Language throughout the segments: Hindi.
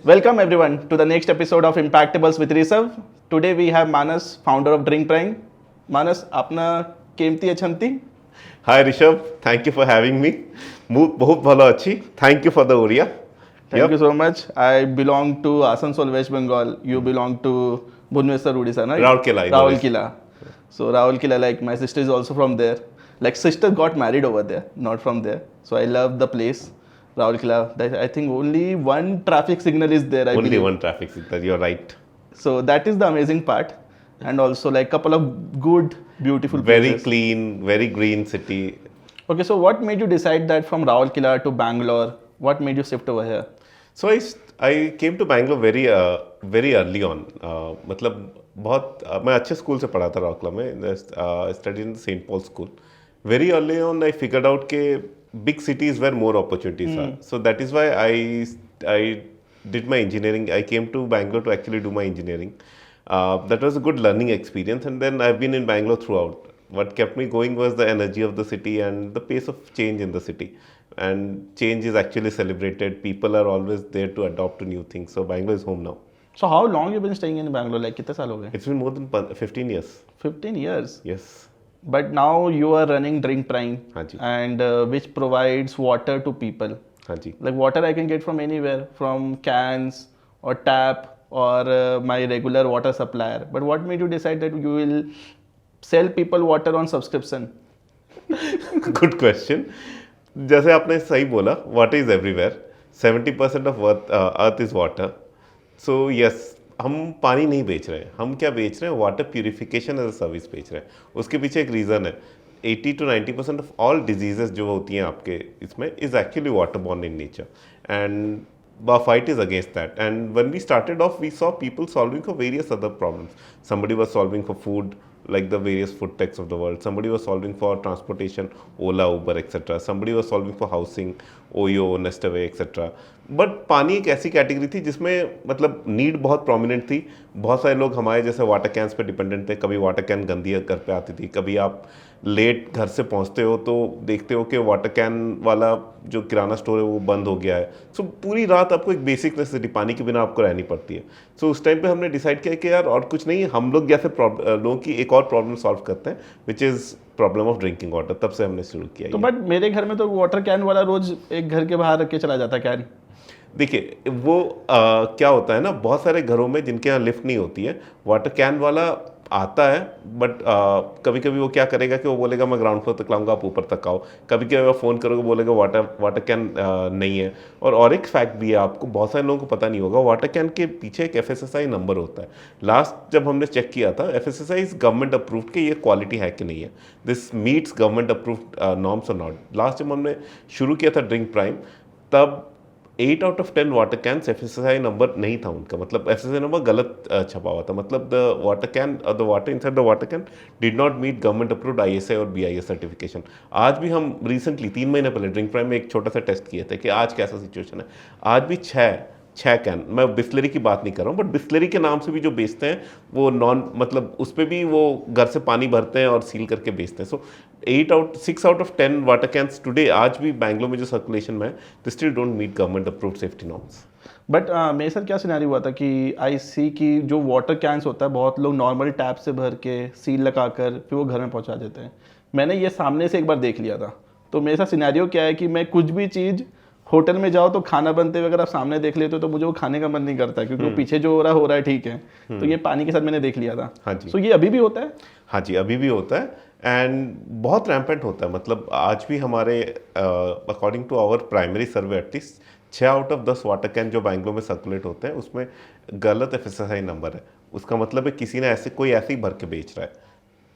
Welcome everyone to the next episode of Impactables with Rishabh. Today we have Manas, founder of Drink Prime. Manas, अपना कीमती अछंती. Hi Rishabh, thank you for having me. बहुत भलो अच्छी. Thank you for the Oriya. Thank you so much. I belong to Asansol, West Bengal. You belong to Bhubaneswar, Odisha, right? Rourkela. Rourkela. So Rourkela, like my sister is also from there. Like sister got married over there, not from there. So I love the place. Rourkela. I think only one traffic signal is there. I Only believe. one traffic signal. You're right. So that is the amazing part, and also like couple of good, beautiful Very places. clean, very green city. Okay, so what made you decide that from Rourkela to Bangalore? What made you shift over here? So I came to Bangalore very early on. मतलब बहुत मैं अच्छे स्कूल से पढ़ा था रौकला में. Studied in St. Paul School. Very early on, I figured out के big cities where more opportunities are. So that is why I did my engineering. I came to Bangalore to actually do my engineering. That was a good learning experience, and then I've been in Bangalore throughout. What kept me going was the energy of the city and the pace of change in the city. And change is actually celebrated. People are always there to adopt to new things. So Bangalore is home now. So how long you been staying in Bangalore? Like कितने साल हो गए? It's been more than 15 years. 15 years. Yes. But now you are running Drink Prime, हाँ जी. and which provides water to people. हाँ जी. Like water I can get from anywhere, from cans or tap or my regular water supplier. But what made you decide that you will sell people water on subscription? Good question. जैसे आपने सही बोला, water is everywhere. 70% of earth is water. So yes, हम पानी नहीं बेच रहे हैं. हम क्या बेच रहे हैं? Water purification as a service बेच रहे हैं. उसके पीछे एक रीज़न है. 80 to 90% ऑफ ऑल डिजीजेस जो होती हैं आपके इसमें is actually water born in nature, and our fight is against that. And when we started off, we saw people solving for various other problems. Somebody was solving for food, like the various food techs of the world. Somebody was solving for transportation, Ola, Uber, etc. Somebody was solving for housing, Oyo, Nestaway, etc. But पानी एक ऐसी कैटेगरी थी जिसमें मतलब नीड बहुत प्रोमिनेंट थी. बहुत सारे लोग हमारे जैसे वाटर कैंस पे डिपेंडेंट थे. कभी वाटर कैन गंदी घर पे आती थी, कभी आप लेट घर से पहुंचते हो तो देखते हो कि वाटर कैन वाला जो किराना स्टोर है वो बंद हो गया है. सो पूरी रात आपको एक बेसिक नेसेसिटी पानी के बिना आपको रहनी पड़ती है. सो उस टाइम पे हमने डिसाइड किया कि यार और कुछ नहीं, हम लोग जैसे लोगों की एक और प्रॉब्लम सॉल्व करते हैं, which is problem of drinking water. तब से हमने शुरू किया. तो बट मेरे घर में तो वाटर कैन वाला रोज एक घर के बाहर रख के चला जाता कैन. देखिए वो क्या होता है ना, बहुत सारे घरों में जिनके यहाँ लिफ्ट नहीं होती है, वाटर कैन वाला आता है. बट कभी कभी वो क्या करेगा कि वो बोलेगा मैं ग्राउंड फ्लोर तक लाऊंगा, आप ऊपर तक आओ. कभी कभी आप फ़ोन करोगे बोलेगा वाटर कैन नहीं है. और एक फैक्ट भी है, आपको बहुत सारे लोगों को पता नहीं होगा, वाटर कैन के पीछे एक FSSAI नंबर होता है. लास्ट जब हमने चेक किया था, FSSAI इज गवर्नमेंट अप्रूव्ड कि ये क्वालिटी है कि नहीं है, this meets government approved norms और नॉट. लास्ट जब हमने शुरू किया था ड्रिंक प्राइम, तब 8 out of 10 water can FSSAI number नहीं था उनका. मतलब FSSAI नंबर गलत छपा हुआ था. मतलब the water can the water inside the water can did not meet government approved ISI और BIS सर्टिफिकेशन. आज भी हम रिसेंटली 3 महीने पहले ड्रिंक प्राइम में एक छोटा सा टेस्ट किए थे कि आज कैसा सिचुएशन है. आज भी छः कैन, मैं बिस्लरी की बात नहीं कर रहा हूँ, बट बिस्लरी के नाम से भी जो बेचते हैं वो मतलब उस पर भी वो घर से पानी भरते हैं और सील करके बेचते हैं. So 6 out of 10 water cans today आज भी बैंगलोर में जो सर्कुलेशन में है, they still don't meet government approved safety norms. But मेरे साथ क्या सिनेरियो हुआ था कि आई सी की जो वाटर कैंस होता है बहुत लोग नॉर्मल टैप से भर के सील लगा कर फिर वो घर में पहुंचा देते हैं. मैंने ये सामने से एक बार देख लिया था. तो मेरे साथ सिनेरियो क्या है कि मैं कुछ भी चीज़ होटल में जाओ तो खाना बनते हुए अगर आप सामने देख लेते हो तो मुझे वो खाने का मन नहीं करता, क्योंकि वो पीछे जो हो रहा है ठीक है. तो ये पानी के साथ मैंने देख लिया था. हाँ जी. तो ये अभी भी होता है? हाँ जी, अभी भी होता है, एंड बहुत रैम्पेंट होता है. मतलब आज भी हमारे according to our primary survey at least 6 out of 10 water can जो बैंगलोर में सर्कुलेट होते हैं उसमें गलत FSSAI नंबर है. उसका मतलब है किसी ने कोई ऐसे ही भर के बेच रहा है.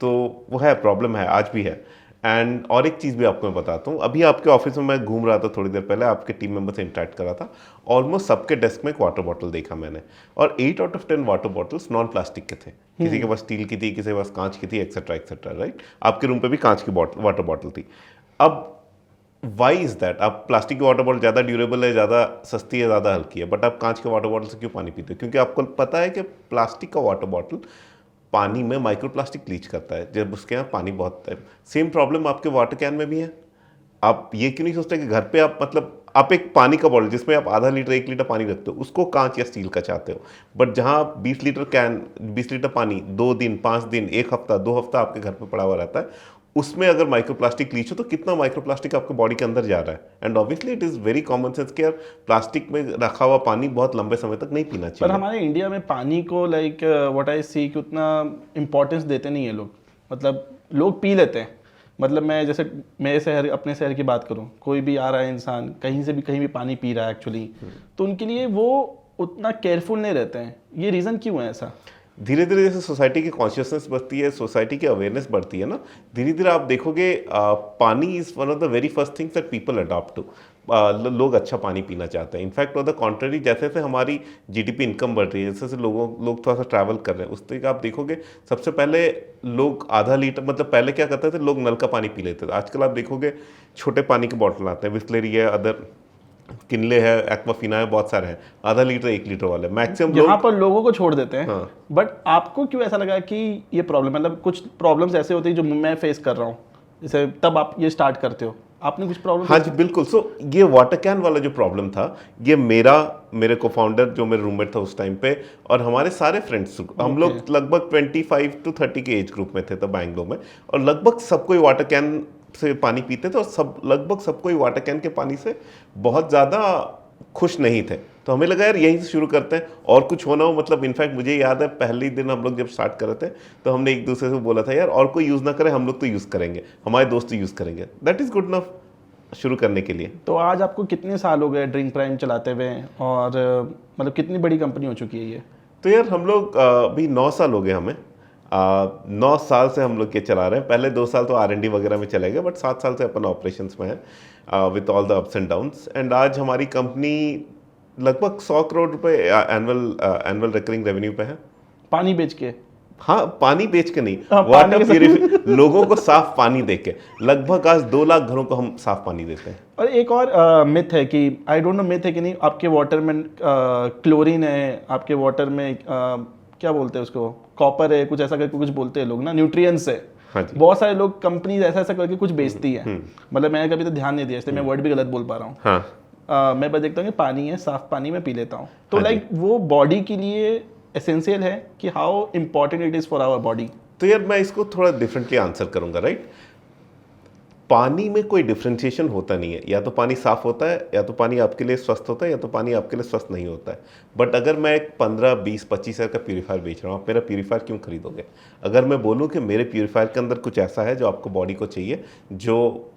तो वो है, प्रॉब्लम है, आज भी है. एंड और एक चीज़ भी आपको मैं बताता हूँ. अभी आपके ऑफिस में मैं घूम रहा था थोड़ी देर पहले, आपके टीम मेंबर से इंटरेक्ट कर रहा था. ऑलमोस्ट सबके डेस्क में एक वाटर बॉटल देखा मैंने, और 8 out of 10 water bottles non plastic के थे. किसी के पास स्टील की थी, किसी के पास कांच की थी, एक्सेट्रा एक्सेट्रा. राइट, आपके रूम पे भी कांच की वाटर बॉटल थी. अब वाई इज़ दैट? आप प्लास्टिक की वाटर बॉटल ज़्यादा ड्यूरेबल है, ज़्यादा सस्ती है, ज़्यादा हल्की है, बट आप कांच के वाटर बॉटल से क्यों पानी पीते हो? क्योंकि आपको पता है कि प्लास्टिक का वाटर बॉटल पानी में माइक्रो प्लास्टिक लीच करता है जब उसके यहाँ पानी बहुत है. सेम प्रॉब्लम आपके वाटर कैन में भी है. आप ये क्यों नहीं सोचते कि घर पे आप मतलब आप एक पानी का बॉटल जिसमें आप आधा लीटर 1 लीटर पानी रखते हो उसको कांच या स्टील का चाहते हो, बट जहां आप 20 लीटर पानी 2 दिन 5 दिन 1 हफ्ता 2 हफ्ता आपके घर पे पड़ा हुआ रहता है, उसमें अगर माइक्रोप्लास्टिक लीच हो तो कितना माइक्रोप्लास्टिक आपके बॉडी के अंदर जा रहा है। And obviously it is very common sense कि यार प्लास्टिक में रखा हुआ पानी बहुत लंबे समय तक नहीं पीना पर चाहिए। हमारे इंडिया में पानी को लाइक व्हाट आई सी कि उतना इम्पोर्टेंस देते नहीं है लोग, मतलब लोग पी लेते हैं। मतलब मैं जैसे मेरे शहर अपने शहर की बात करूं, कोई भी आ रहा है इंसान कहीं से भी कहीं भी पानी पी रहा है एक्चुअली, तो उनके लिए वो उतना केयरफुल नहीं रहते हैं। ये रीज़न क्यों है ऐसा? धीरे धीरे जैसे सोसाइटी की कॉन्शियसनेस बढ़ती है, सोसाइटी की अवेयरनेस बढ़ती है ना, धीरे धीरे आप देखोगे पानी is one of the very first things that people adopt to. लोग अच्छा पानी पीना चाहते हैं। इनफैक्ट ऑन द कॉन्ट्ररी, जैसे जैसे हमारी जीडीपी इनकम बढ़ रही है, जैसे जैसे लोग थोड़ा सा ट्रैवल कर रहे हैं, उस तरीके आप देखोगे सबसे पहले लोग आधा लीटर, मतलब पहले क्या करते थे लोग नल का पानी पी लेते थे। आजकल आप देखोगे छोटे पानी के बॉटल आते हैं, बिस्लेरी है, अदर किनले है, एक्वाफिना है, बहुत सारे हैं, आधा लीटर 1 लीटर वाले मैक्सिमम यहाँ लोग। पर लोगों को छोड़ देते हैं। हाँ। बट आपको क्यों ऐसा लगा कि ये प्रॉब्लम, मतलब कुछ प्रॉब्लम्स ऐसे होती है जो मैं फेस कर रहा हूँ, जैसे तब आप ये स्टार्ट करते हो, आपने कुछ प्रॉब्लम? हाँ जी बिल्कुल। सो ये वाटर कैन वाला जो प्रॉब्लम था, ये मेरे को फाउंडर जो मेरे रूममेट था उस टाइम पे, और हमारे सारे फ्रेंड्स, हम लोग लगभग 25 to 30 के एज ग्रुप में थे तब बैंगलोर में, और लगभग सब कोई वाटर कैन से पानी पीते थे, और लगभग सब कोई वाटर कैन के पानी से बहुत ज़्यादा खुश नहीं थे। तो हमें लगा यार यहीं से शुरू करते हैं, और कुछ होना हो। मतलब इनफैक्ट मुझे याद है पहले दिन हम लोग जब स्टार्ट कर रहे थे तो हमने एक दूसरे से बोला था यार और कोई यूज़ ना करे, हम लोग तो यूज़ करेंगे, हमारे दोस्त यूज़ करेंगे। दैट इज़ गुड इनफ शुरू करने के लिए। तो आज आपको कितने साल हो गए ड्रिंक प्राइम चलाते हुए, और मतलब कितनी बड़ी कंपनी हो चुकी है ये? तो यार हम लोग अभी 9 साल हो गए हमें। 9 साल से हम लोग ये चला रहे हैं। पहले 2 साल तो R&D वगैरह में चले गए, बट 7 साल से अपन ऑपरेशंस में है with all the ups and downs. And आज हमारी कंपनी लगभग 100 करोड़ रुपए एनुअल रिकरिंग रेवेन्यू पे है। पानी बेच के? हाँ, पानी बेच के नहीं, हाँ, वाटर लोगों को साफ पानी दे के। लगभग आज 2 लाख घरों को हम साफ पानी देते हैं। और एक और मिथ है कि, आई डोंट नो मिथ है कि नहीं, आपके वाटर में क्लोरीन है, आपके वाटर में क्या बोलते हैं उसको, कॉपर है, कुछ ऐसा करके कुछ बोलते हैं लोग ना, न्यूट्रिएंट्स है। हाँ जी। बहुत सारे लोग कंपनीज ऐसा ऐसा करके कुछ बेचती है। मतलब मैंने कभी तो ध्यान नहीं दिया, इसलिए मैं वर्ड भी गलत बोल पा रहा हूँ। हाँ। मैं बस देखता हूँ कि पानी है, साफ पानी मैं पी लेता हूँ। तो हाँ लाइक वो बॉडी के लिए एसेंशियल है कि how important it is for our body? तो यार मैं इसको थोड़ा डिफरेंटली आंसर करूंगा, राइट। पानी में कोई डिफ्रेंशिएशन होता नहीं है, या तो पानी साफ होता है, या तो पानी आपके लिए स्वस्थ होता है, या तो पानी आपके लिए स्वस्थ नहीं होता है। बट अगर मैं एक 15, 20, 25 हज़ार का प्यूरीफायर बेच रहा हूँ, आप मेरा प्यूरीफायर क्यों खरीदोगे? अगर मैं बोलूँ कि मेरे प्यूरीफायर के अंदर कुछ ऐसा है जो आपको बॉडी को चाहिए, जो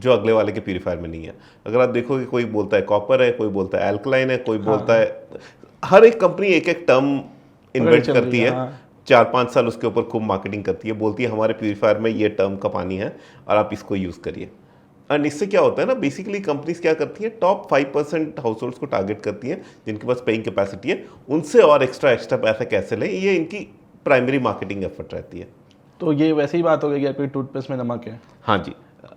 अगले वाले के प्यूरीफायर में नहीं है। अगर आप देखोगे कोई बोलता है कॉपर है, कोई बोलता है एल्कलाइन है, कोई बोलता है, हर एक कंपनी एक एक टर्म इन्वेंट करती है। 4-5 साल उसके ऊपर खूब मार्केटिंग करती है, बोलती है हमारे प्यूरीफायर में ये टर्म का पानी है और आप इसको यूज़ करिए। एंड इससे क्या होता है ना, बेसिकली कंपनीज क्या करती हैं, टॉप 5% हाउस होल्ड्स को टारगेट करती हैं जिनके पास पेइंग कैपेसिटी है, उनसे और एक्स्ट्रा पैसे कैसे लें, ये इनकी प्राइमरी मार्केटिंग एफर्ट रहती है। तो ये वैसे ही बात हो गई कि कोई टूथपेस्ट में नमक है। हाँ जी,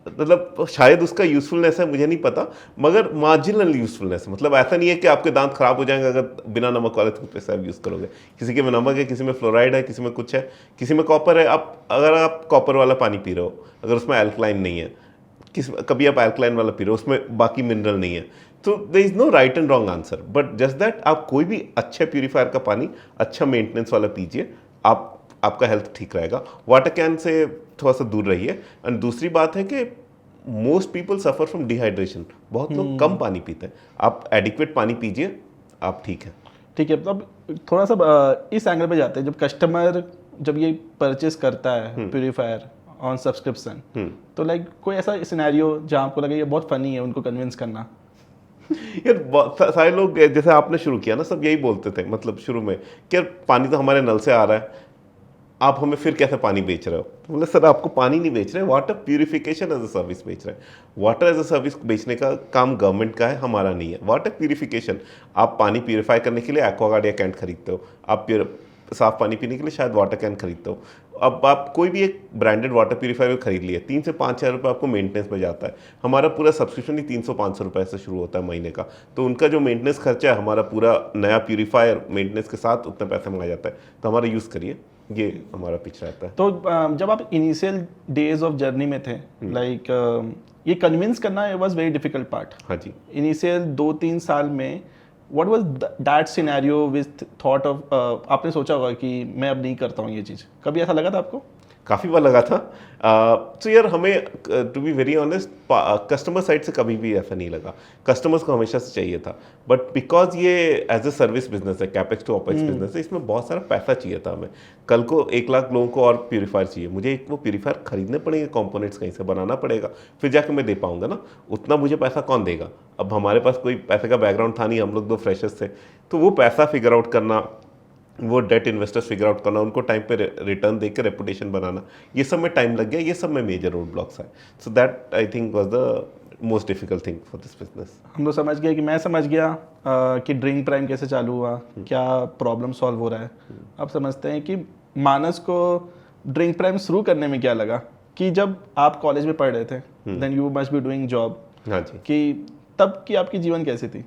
मतलब शायद उसका यूज़फुलनेस है, मुझे नहीं पता, मगर मार्जिनल यूज़फुलनेस है। मतलब ऐसा नहीं है कि आपके दांत खराब हो जाएंगे अगर बिना नमक वाले टूथपेस्ट आप यूज़ करोगे। किसी के में नमक है, किसी में फ्लोराइड है, किसी में कुछ है, किसी में कॉपर है। अगर आप कॉपर वाला पानी पी रहे हो, अगर उसमें एल्कलाइन नहीं है, कभी आप एल्कलाइन वाला पी रहे हो, उसमें बाकी मिनरल नहीं है, तो there is no right and wrong answer. But just that आप कोई भी अच्छे प्यूरीफायर का पानी, अच्छा मेंटेनेंस वाला पीजिए, आपका हेल्थ ठीक रहेगा। वाटर कैन से थोड़ा सा दूर रहिए। एंड दूसरी बात है कि most people suffer from dehydration. बहुत लोग कम पानी पीते हैं, आप एडिक्वेट पानी पीजिए, आप ठीक है। ठीक है, अब थोड़ा सा इस एंगल पे जाते हैं। जब कस्टमर जब ये परचेस करता है प्यूरीफायर ऑन सब्सक्रिप्शन, तो लाइक कोई ऐसा सिनेरियो जहाँ आपको लगे ये बहुत फनी है उनको कन्विंस करना? यार सारे लोग जैसे आपने शुरू किया ना, सब यही बोलते थे मतलब शुरू में कि यार पानी तो हमारे नल से आ रहा है, आप हमें फिर कैसे पानी बेच रहे हो? तो बोले सर आपको पानी नहीं बेच रहे, water purification as a service बेच रहे हैं। वाटर एज अ सर्विस बेचने का काम गवर्नमेंट का है, हमारा नहीं है। वाटर प्यूरिफिकेशन, आप पानी प्यूरिफाई करने के लिए एक्वागार्ड या कैंट खरीदते हो, आप साफ पानी पीने के लिए शायद वाटर कैन खरीदते हो। अब आप कोई भी एक ब्रांडेड वाटर प्यूरीफायर खरीद लिए, 3 से 5 हज़ार रुपये आपको मेंटेनेंस में जाता है। हमारा पूरा सब्सक्रिप्शन ही 300-500 रुपये से शुरू होता है महीने का। तो उनका जो मेंटेनेंस खर्चा है, हमारा पूरा नया प्यूरीफायर मेंटेनेंस के साथ उतने पैसे में आ जाता है। तो हमारा यूज़ करिए। ये हमारा पिच रहता है। तो जब आप इनिशियल डेज ऑफ जर्नी में थे, लाइक ये कन्विंस करना वाज वेरी डिफिकल्ट पार्ट। हाँ जी। इनिशियल 2-3 साल में what was that scenario with thought of, आपने सोचा होगा कि मैं अब नहीं करता हूँ ये चीज़, कभी ऐसा लगा था आपको? काफ़ी बार लगा था। तो यार हमें to be very honest customer side से कभी भी ऐसा नहीं लगा, कस्टमर्स को हमेशा से चाहिए था, बट बिकॉज ये एज ए सर्विस बिजनेस है, कैपेक्स टू ऑपेक्स बिजनेस है, इसमें बहुत सारा पैसा चाहिए था हमें। कल को 1 लाख लोगों को और प्यूरीफायर चाहिए, मुझे एक वो प्यूरीफायर खरीदने पड़ेंगे, कंपोनेंट्स कहीं से बनाना पड़ेगा, फिर जाके मैं दे पाऊंगा ना। उतना मुझे पैसा कौन देगा? अब हमारे पास कोई पैसे का बैकग्राउंड था नहीं, हम लोग 2 फ्रेशर्स थे, तो वो पैसा फिगर आउट करना, वो डेट इन्वेस्टर्स फिगर आउट करना, उनको टाइम पे रिटर्न देकर रेपुटेशन बनाना, ये सब में टाइम लग गया, ये सब में मेजर रोड ब्लॉक्स है। So that I think was the most difficult thing for this business. हम लोग समझ गए कि मैं समझ गया कि ड्रिंक प्राइम कैसे चालू हुआ, क्या प्रॉब्लम सॉल्व हो रहा है। अब समझते हैं कि मानस को ड्रिंक प्राइम शुरू करने में क्या लगा, कि जब आप कॉलेज में पढ़ रहे थे, then you must be doing job. हाँ जी। कि तब की आपकी जीवन कैसी थी?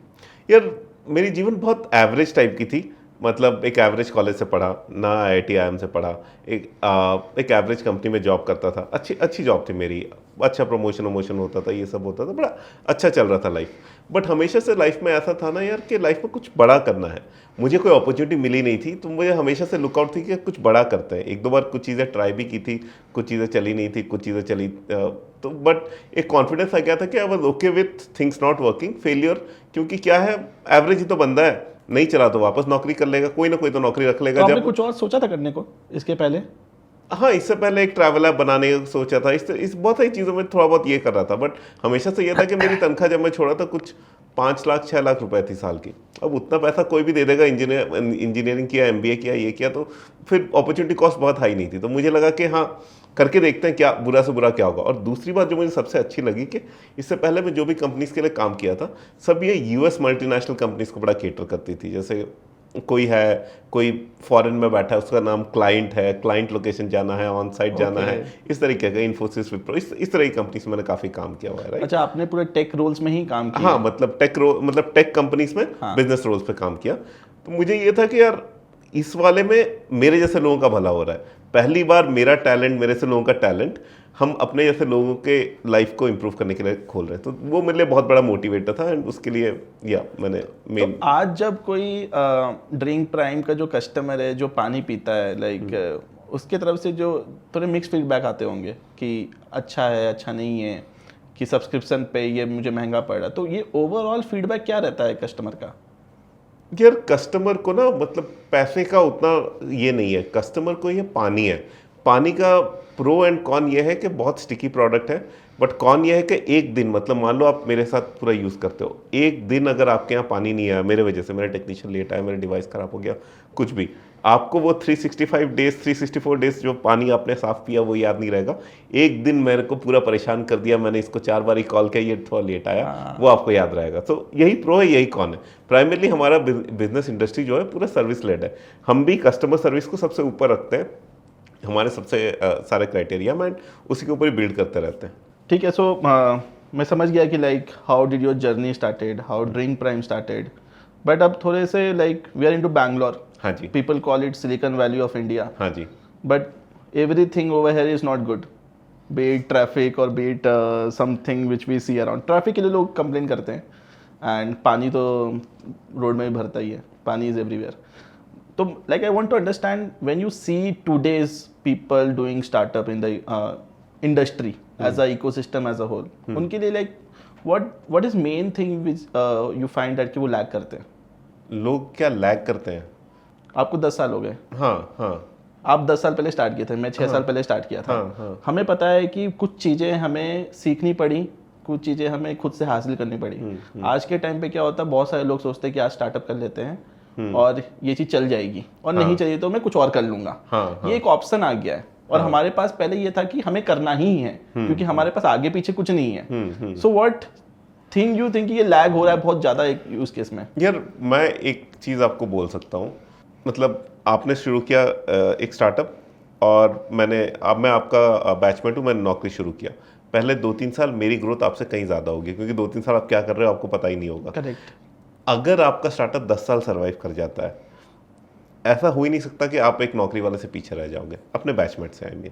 यार मेरी जीवन बहुत एवरेज टाइप की थी, मतलब एक एवरेज कॉलेज से पढ़ा ना, IIT IIM से पढ़ा, एक एवरेज कंपनी में जॉब करता था, अच्छी जॉब थी मेरी, अच्छा प्रमोशन होता था, ये सब होता था, बड़ा अच्छा चल रहा था लाइफ। बट हमेशा से लाइफ में ऐसा था ना यार कि लाइफ में कुछ बड़ा करना है, मुझे कोई अपॉर्चुनिटी मिली नहीं थी, तो मुझे हमेशा से लुकआउट थी कि कुछ बड़ा करते हैं। 1-2 बार कुछ चीज़ें ट्राई भी की थी, कुछ चीज़ें चली नहीं थी, कुछ चीज़ें चली, तो बट एक कॉन्फिडेंस आ गया था कि I was okay with things not working, failure, क्योंकि क्या है, एवरेज ही तो बंदा है, नहीं चला तो वापस नौकरी कर लेगा, कोई ना कोई तो नौकरी रख लेगा। तो आपने जब कुछ और सोचा था करने को इसके पहले? हाँ, इससे पहले एक ट्रैवल ऐप बनाने का सोचा था, इस बहुत सारी चीज़ों में थोड़ा बहुत ये कर रहा था, बट हमेशा से ये था कि मेरी तनख्वाह जब मैं छोड़ा था कुछ 5 लाख 6 लाख रुपए थी साल की। अब उतना पैसा कोई भी दे देगा, इंजीनियरिंग किया, MBA किया, ये किया, तो फिर अपॉर्चुनिटी कॉस्ट बहुत हाई नहीं थी, तो मुझे लगा कि हाँ करके देखते हैं क्या बुरा से बुरा क्या होगा। और दूसरी बात जो मुझे सबसे अच्छी लगी कि इससे पहले मैं जो भी कंपनीज के लिए काम किया था, सब ये US मल्टीनेशनल कंपनीज को बड़ा केटर करती थी। जैसे कोई फॉरेन में बैठा है, उसका नाम क्लाइंट है, क्लाइंट लोकेशन जाना है, ऑन साइट जाना है, इस तरीके का, इन्फोसिस, विप्रो, इस तरह की कंपनीज में मैंने काफ़ी काम किया हुआ है, राइट। अच्छा, आपने पूरे टेक रोल्स में ही काम किया? हाँ, मतलब टेक कंपनीज में बिजनेस रोल्स पे काम किया। तो मुझे ये था कि यार इस वाले में मेरे जैसे लोगों का भला हो रहा है, पहली बार मेरा टैलेंट, मेरे से लोगों का टैलेंट हम अपने जैसे लोगों के लाइफ को इम्प्रूव करने के लिए खोल रहे हैं, तो वो मेरे लिए बहुत बड़ा मोटिवेटर था, एंड उसके लिए मैंने मेन। तो आज जब कोई ड्रिंक प्राइम का जो कस्टमर है, जो पानी पीता है, लाइक उसके तरफ से जो थोड़े मिक्स फीडबैक आते होंगे कि अच्छा है, अच्छा नहीं है, कि सब्सक्रिप्शन पे ये मुझे महंगा पड़ रहा है, तो ये ओवरऑल फीडबैक क्या रहता है कस्टमर का? यार कस्टमर को ना, मतलब पैसे का उतना ये नहीं है, कस्टमर को ये पानी है। पानी का प्रो एंड कॉन ये है कि बहुत स्टिकी प्रोडक्ट है, बट कॉन ये है कि एक दिन, मतलब मान लो आप मेरे साथ पूरा यूज़ करते हो, एक दिन अगर आपके यहाँ पानी नहीं आया मेरे वजह से, मेरा टेक्नीशियन लेट आया, मेरा डिवाइस ख़राब हो गया, कुछ भी, आपको वो 365 डेज 364 डेज जो पानी आपने साफ पिया वो याद नहीं रहेगा। एक दिन मेरे को पूरा परेशान कर दिया, मैंने इसको 4 बार ही कॉल किया, ये थोड़ा लेट आया, वो आपको याद रहेगा। तो यही प्रो है, यही कॉन है। प्राइमरली हमारा बिजनेस इंडस्ट्री जो है पूरा सर्विस लेड है, हम भी कस्टमर सर्विस को सबसे ऊपर रखते हैं, हमारे सबसे सारे क्राइटेरिया में, उसी के ऊपर ही बिल्ड करते रहते हैं। ठीक है, सो मैं समझ गया कि like how did your journey started, how drink prime started, but अब थोड़े से like we are into Bangalore. हाँ जी। People call it Silicon Valley of India. हाँ जी। But everything over here is not good, be it traffic और be it something which we see around. Traffic के लिए लोग कंप्लेन करते हैं, एंड पानी तो रोड में भी भरता ही है, पानी इज एवरीवेयर। तो like I want to understand, when you see today's people doing startup in the industry as a ecosystem as a whole, उनके लिए like what is main thing which you find that कि वो लैग करते हैं? लोग क्या लैग करते हैं? आपको 10 साल हो गए। हाँ हाँ। आप 10 साल पहले स्टार्ट किए थे, मैं 6 साल पहले स्टार्ट किया था। हाँ। हमें पता है कि कुछ चीज़ें हमें सीखनी पड़ी, कुछ चीज़ें हमें खुद से हासिल करनी पड़ी। आज के टाइम पे क्या होता है, बहुत सारे लोग सोचते हैं कि आज स्टार्टअप कर लेते हैं और ये चीज़ चल जाएगी, और नहीं चाहिए तो मैं कुछ और कर लूँगा। ये एक ऑप्शन आ गया है, और हमारे पास पहले ये था कि हमें करना ही है, क्योंकि हमारे पास आगे पीछे कुछ नहीं है। So what thing you think ये लैग हो रहा है बहुत ज़्यादा एक यूज़ केस में? यार मैं एक चीज़ आपको बोल सकता हूँ, मतलब आपने शुरू किया एक स्टार्टअप, और मैं आपका बैचमेट हूँ, मैंने नौकरी शुरू किया। पहले 2-3 साल मेरी ग्रोथ आपसे कहीं ज़्यादा होगी, क्योंकि 2-3 साल आप क्या कर रहे हो आपको पता ही नहीं होगा। करेक्ट। अगर आपका स्टार्टअप 10 साल सर्वाइव कर जाता है, ऐसा हो ही नहीं सकता कि आप एक नौकरी वाले से पीछे रह जाओगे, अपने बैचमेट से, आई मीन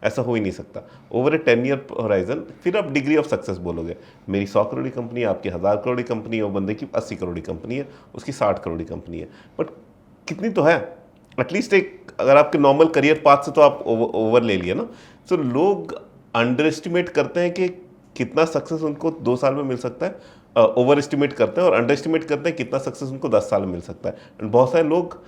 ऐसा हो ही नहीं सकता। ओवर ए 10 ईयर होराइजन फिर आप डिग्री ऑफ सक्सेस बोलोगे। मेरी 100 करोड़ की कंपनी है, आपकी 1000 करोड़ की कंपनी है, वो बंदे की 80 करोड़ की कंपनी है, उसकी 60 करोड़ की कंपनी है, बट कितनी तो है एटलीस्ट एक, अगर आपके नॉर्मल करियर पाथ से तो आप ओवर ले लिए ना। तो लोग अंडर एस्टिमेट करते हैं कि कितना सक्सेस उनको 2 साल में मिल सकता है, ओवर एस्टिमेट करते हैं, और अंडर एस्टिमेट करते हैं कितना सक्सेस उनको 10 साल में मिल सकता है। एंड बहुत सारे लोग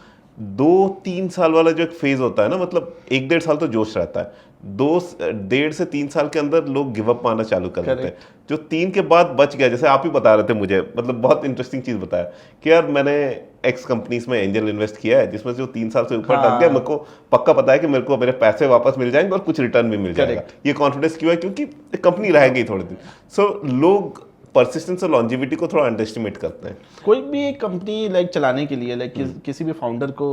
2-3 साल वाला जो एक फेज होता है ना, मतलब 1-1.5 साल तो जोश रहता है, 2-1.5 से 3 साल के अंदर लोग गिव अप मारना चालू कर देते हैं। जो 3 के बाद बच गया, जैसे आप ही बता रहे थे मुझे, मतलब बहुत इंटरेस्टिंग चीज़ बताया कि यार मैंने एक्स कंपनीज में एंजल इन्वेस्ट किया है, जिसमें से जो 3 साल से ऊपर टक गया, मेरे को पक्का पता है कि मेरे को मेरे पैसे वापस मिल जाएंगे और कुछ रिटर्न भी मिल जाएगा। ये कॉन्फिडेंस क्यों है? क्योंकि कंपनी रहेगी थोड़े दिन। सो लोग परसिस्टेंस और लॉन्जिविटी को थोड़ा अंडर एस्टिमेट करते हैं। कोई भी एक कंपनी लाइक चलाने के लिए लाइक किसी भी फाउंडर को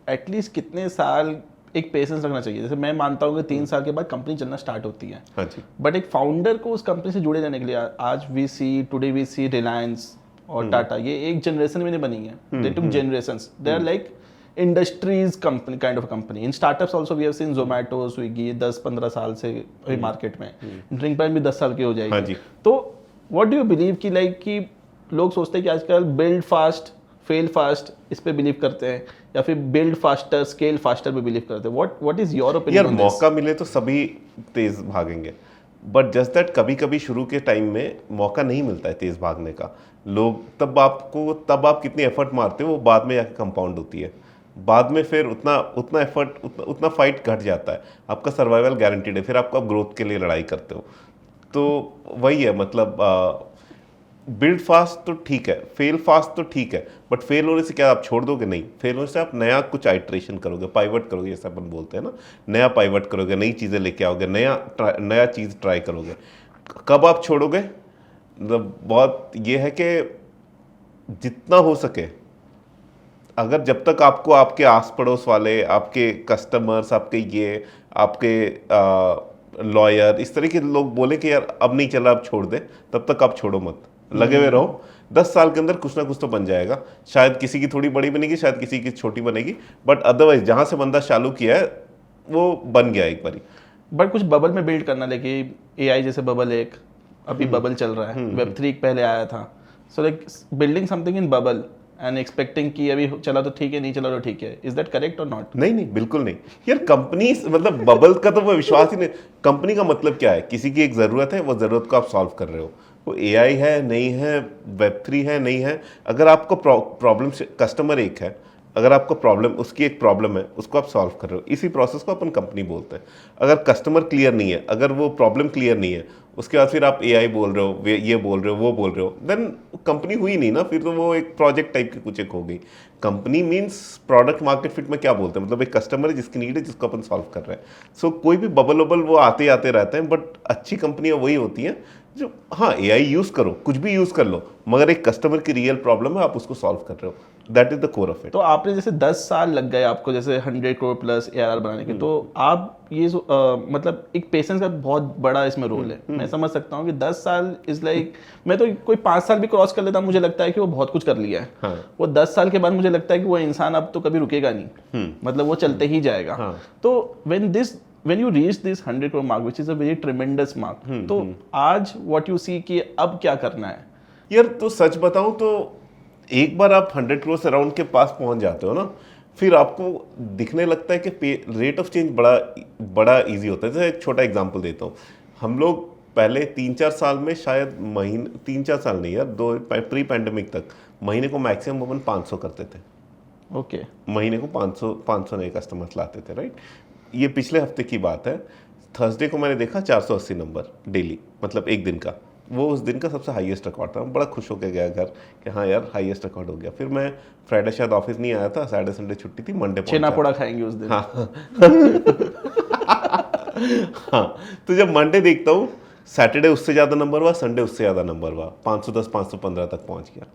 एटलीस्ट कितने साल एक पेशेंस रखना चाहिए? जैसे मैं मानता हूँ कि 3 साल के बाद कंपनी चलना स्टार्ट होती है, हाँ जी। बट एक फाउंडर को उस कंपनी से जुड़े रहने के लिए, आज टुडे वी सी रिलायंस और टाटा, ये एक जनरेशन में नहीं बनी है, they took generations, they are like industries company, kind of company. In startups also we have seen Zomato, Swiggy 10-15 साल से अभी मार्केट में, ड्रिंक पैन भी 10 साल की हो जाएगी। हाँ जी। तो व्हाट डू यू बिलीव कि लाइक कि लोग सोचते हैं कि आजकल बिल्ड फास्ट फेल फास्ट इस पे बिलीव करते हैं, या फिर बिल्ड फास्टर स्केल फास्टर पे बिलीव करते हैं? What is your opinion? यार मौका मिले तो सभी तेज भागेंगे, बट जस्ट दैट कभी कभी शुरू के टाइम में मौका नहीं मिलता है तेज भागने का। लोग तब आप कितनी एफर्ट मारते हो वो बाद में जाके कंपाउंड होती है। बाद में फिर उतना एफर्ट उतना फाइट घट जाता है, आपका सर्वाइवल गारंटीड है, फिर आपको ग्रोथ के लिए लड़ाई करते हो। तो वही है, मतलब बिल्ड फास्ट तो ठीक है, फेल फास्ट तो ठीक है, बट फेल होने से क्या आप छोड़ दोगे? नहीं, फेल होने से आप नया कुछ आइट्रेशन करोगे, पाइवट करोगे, जैसे अपन बोलते हैं ना, नया पाइवट करोगे, नई चीज़ें लेके आओगे, नया चीज़ ट्राई करोगे। कब आप छोड़ोगे? मतलब बहुत ये है कि जितना हो सके, अगर जब तक आपको आपके आस पड़ोस वाले, आपके कस्टमर्स, आपके लॉयर, इस तरह के लोग बोले कि यार अब नहीं चला, अब छोड़ दे, तब तक आप छोड़ो मत, लगे हुए रहो। 10 साल के अंदर कुछ ना कुछ तो बन जाएगा। शायद किसी की थोड़ी बड़ी बनेगी, शायद किसी की छोटी बनेगी, बट अदरवाइज जहाँ से बंदा चालू किया है वो बन गया एक बारी। बट कुछ बबल में बिल्ड करना, लेकिन एआई जैसे बबल एक अभी बबल चल रहा है, Web3 पहले आया था, so like building something in bubble and expecting कि अभी चला तो ठीक है, नहीं चला तो ठीक है, इज दैट करेक्ट और नॉट? नहीं, बिल्कुल नहीं यार। कंपनी मतलब बबल का तो वो विश्वास ही नहीं। कंपनी का मतलब क्या है? किसी की एक ज़रूरत है, वो ज़रूरत को आप सॉल्व कर रहे हो। वो एआई है नहीं है, Web3 है नहीं है, अगर आपको प्रॉब्लम कस्टमर एक है, अगर आपको प्रॉब्लम, उसकी एक प्रॉब्लम है, उसको आप सॉल्व कर रहे हो, इसी प्रोसेस को अपन कंपनी बोलते हैं। अगर कस्टमर क्लियर नहीं है, अगर वो प्रॉब्लम क्लियर नहीं है, उसके बाद फिर आप एआई बोल रहे हो, ये बोल रहे हो, वो बोल रहे हो, देन कंपनी हुई नहीं ना, फिर तो वो एक प्रोजेक्ट टाइप की कुछ एक हो गई। Company means product market fit में क्या बोलते हैं, मतलब एक कस्टमर है जिसकी नीड है, जिसको अपन सॉल्व कर रहे हैं। सो कोई भी बबल वो आते आते रहते हैं, बट अच्छी कंपनियां वही होती हैं जो, हाँ एआई यूज़ करो, कुछ भी यूज़ कर लो, मगर एक कस्टमर की रियल प्रॉब्लम है, आप उसको सॉल्व कर रहे हो, that is the core of it. तो आपने जैसे 10 साल लग गए आपको जैसे 100 करोड़ प्लस ARR बनाने के, तो आप ये मतलब एक पेशेंस का बहुत बड़ा इसमें रोल है। मैं समझ सकता हूँ कि 10 साल इज लाइक, मैं तो कोई 5 साल भी क्रॉस कर लेता, मुझे लगता है कि वो बहुत कुछ कर लिया है। हाँ। वो 10 साल के बाद मुझे लगता है कि वो इंसान अब तो कभी रुकेगा नहीं, मतलब वो चलते ही जाएगा। हाँ। तो when you reach this 100 crore mark, which is a very tremendous mark, तो आज what you see कि अब क्या करना है? यार तो सच बताऊं तो एक बार आप 100 करोड़ अराउंड के पास पहुंच जाते हो ना, फिर आपको दिखने लगता है कि रेट ऑफ चेंज बड़ा इजी होता है। जैसे एक छोटा एग्जांपल देता हूँ, हम लोग पहले 3-4 साल में, शायद महीने 3-4 साल नहीं यार, प्री पैंडेमिक तक महीने को मैक्सिमम अपन 500 करते थे। ओके। महीने को 500 नए कस्टमर्स लाते थे, राइट। ये पिछले हफ्ते की बात है। थर्सडे को मैंने देखा 480 नंबर डेली, मतलब एक दिन का। वो उस दिन का सबसे हाईएस्ट रिकॉर्ड था। बड़ा खुश होकर गया घर कि हाँ यार हाईएस्ट रिकॉर्ड हो गया। फिर मैं फ्राइडे शायद ऑफिस नहीं आया था, सैटरडे संडे छुट्टी थी, मंडे छेना पोड़ा खाएंगे उस दिन। हाँ हाँ, तो जब मंडे देखता हूँ, सैटरडे उससे ज़्यादा नंबर हुआ, संडे उससे ज़्यादा नंबर हुआ, 510 515 तक पहुँच गया।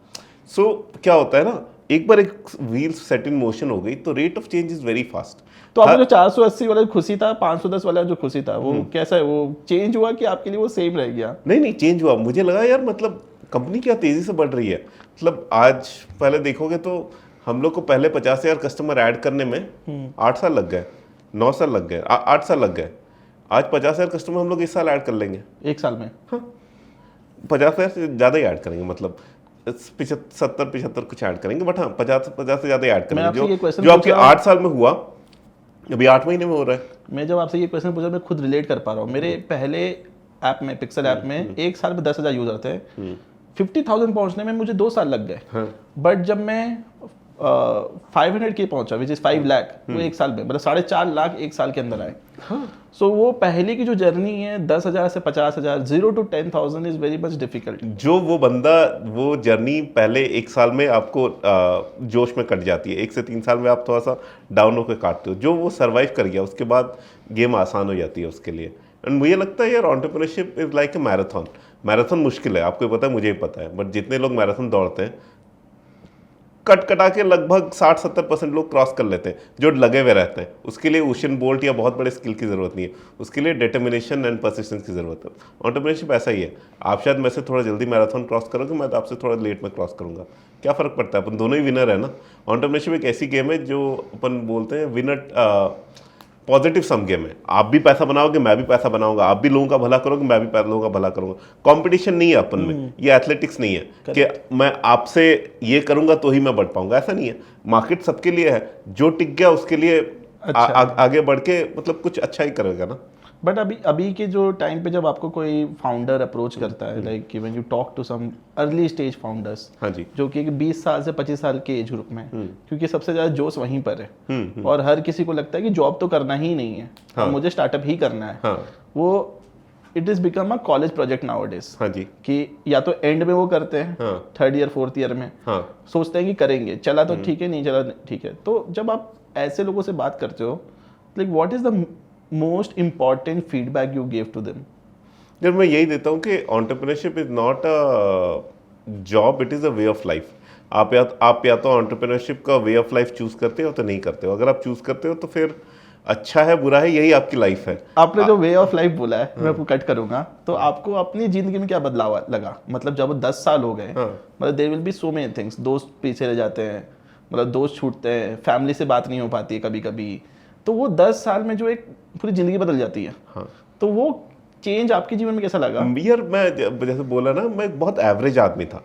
सो क्या होता है ना, एक बार एक व्हील सेट इन मोशन हो गई तो rate of change is very fast. तो आपको जो 480 वाला खुशी था, 510 वाला जो खुशी था, वो कैसा है? वो चेंज हुआ कि आपके लिए वो सेम रह गया? नहीं चेंज हुआ। मुझे लगा यार मतलब कंपनी क्या तेजी से बढ़ रही है। मतलब आज पहले देखोगे तो हम लोग को पहले 50,000 कस्टमर ऐड करने में 8 साल लग गए, 9 साल लग गए, 8 साल लग गए। आज 50,000 कस्टमर हम लोग इस साल ऐड कर लेंगे, 1 साल में। 50,000 से ज़्यादा ही ऐड करेंगे, मतलब 70-75 कुछ ऐड करेंगे, बट हाँ 50 से ज़्यादा ही ऐड मैं आपसे ये करेंगे, question जो आपके पूछ रहा हूँ। 8 साल में हुआ अभी 8 महीने में हो रहा है। मैं जब आपसे ये क्वेश्चन पूछा मैं खुद रिलेट कर पा रहा हूँ। मेरे पहले ऐप में, पिक्सल ऐप में 1 साल में 10,000 यूजर थे। 50,000 पहुंचने में मुझे 2 साल लग गए। बट जब मैं 500K पहुंचा, विच इज 5 लाख, वो 1 साल में, मतलब 4.5 लाख 1 साल के अंदर आए। सो वो पहले की जो जर्नी है 10,000 से 50,000, 0 to 10,000 is very much difficult. जो वो बंदा वो जर्नी पहले 1 साल में आपको जोश में कट जाती है, 1 से 3 साल में आप थोड़ा सा डाउन होकर काटते हो। जो वो सर्वाइव कर गया उसके बाद गेम आसान हो जाती है उसके लिए। एंड मुझे लगता है यार entrepreneurship is like a marathon. Marathon मुश्किल है, आपको पता है, मुझे भी पता है, बट जितने लोग मैराथन दौड़ते हैं कट कटा के लगभग 60-70% लोग क्रॉस कर लेते हैं, जो लगे हुए रहते हैं। उसके लिए उसेन बोल्ट या बहुत बड़े स्किल की जरूरत नहीं है, उसके लिए डिटर्मिनेशन एंड परसिस्टेंस की जरूरत है। एंटरप्रेन्योरशिप ऐसा ही है, आप शायद मैं से थोड़ा जल्दी मैराथन क्रॉस करोगे, मैं तो आपसे थोड़ा लेट में क्रॉस करूंगा, क्या फर्क पड़ता है, अपन दोनों ही विनर है ना। एंटरप्रेन्योरशिप एक ऐसी गेम है जो अपन बोलते हैं विनर पॉजिटिव सम गेम है। आप भी पैसा बनाओगे, मैं भी पैसा बनाऊंगा, आप भी लोगों का भला करोगे, मैं भी लोगों का भला करूंगा। कंपटीशन नहीं है अपन में, ये एथलेटिक्स नहीं है कि मैं आपसे ये करूंगा तो ही मैं बढ़ पाऊंगा, ऐसा नहीं है। मार्केट सबके लिए है, जो टिक गया उसके लिए आगे बढ़ के मतलब कुछ अच्छा ही करेगा ना। बट अभी के जो टाइम पे जब आपको कोई फाउंडर अप्रोच करता है, like when you talk to some early stage founders, हाँ जी, जो कि 20 साल से 25 साल के एज ग्रुप में, क्योंकि सबसे ज्यादा जोश वहीं पर है। और हर किसी को लगता है कि जॉब तो करना ही नहीं है, और मुझे स्टार्टअप ही करना है। हाँ, वो it is become a college project nowadays. हाँ जी, कि या तो एंड में वो करते हैं, हाँ, 3rd ईयर 4th ईयर में सोचते हैं कि करेंगे, चला तो ठीक है, नहीं चला ठीक है। तो जब आप ऐसे लोगों से बात करते हो, like what is the most important feedback you give to them? यार मैं यही देता हूँ कि entrepreneurship is not a job, it is a way of life. आप या तो एंटरप्रेन्योरशिप का वे ऑफ लाइफ चूज करते हो तो नहीं करते हो। अगर आप चूज करते हो तो फिर अच्छा है बुरा है, यही आपकी लाइफ है। आपने जो वे ऑफ लाइफ बोला है, मैं आपको कट करूंगा, तो आपको अपनी जिंदगी में क्या बदलाव लगा? मतलब जब 10 साल हो गए, मतलब there will be so many things, दोस्त पीछे रह जाते हैं, मतलब दोस्त छूटते हैं, फैमिली से बात नहीं हो पाती है कभी कभी, तो वो 10 साल में जो एक पूरी जिंदगी बदल जाती है। तो वो चेंज आपके जीवन में कैसा लगा? यार मैं जैसे बोला ना, मैं एक बहुत एवरेज आदमी था,